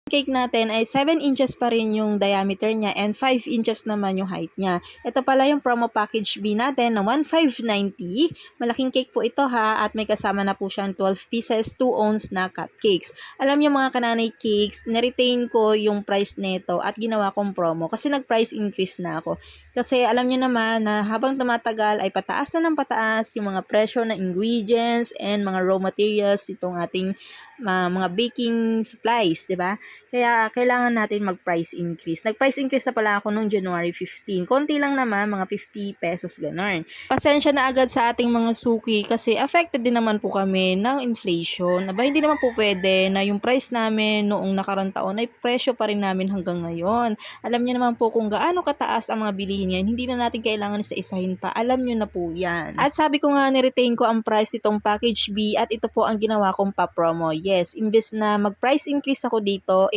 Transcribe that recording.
cake natin ay 7 inches pa rin yung diameter niya and 5 inches naman yung height niya. Ito pala yung promo package B natin na 1,590. Malaking cake po ito ha, at may kasama na po siyang 12 pieces, 2 ounce na cupcakes. Alam niyo mga kananay cakes, na-retain ko yung price nito at ginawa kong promo kasi nag-price increase na ako. Kasi alam niyo naman na habang tumatagal ay pataas na ng pataas yung mga presyo ng ingredients and mga raw materials itong ating mga baking supplies, 'di ba? Kaya kailangan natin mag-price increase. Nag-price increase na pala ako noong January 15. Konti lang naman, mga 50 pesos ganun. Pasensya na agad sa ating mga suki kasi affected din naman po kami ng inflation. Aba, hindi naman po pwede na yung price namin noong nakarang taon ay presyo pa rin namin hanggang ngayon. Alam niyo naman po kung gaano kataas ang mga bilihin ngayon. Hindi na natin kailangan isa-isahin pa. Alam niyo na po yan. At sabi ko nga, ni-retain ko ang price nitong package B at ito po ang ginawa kong pa-promo. Yes, imbes na mag-price increase ako dito,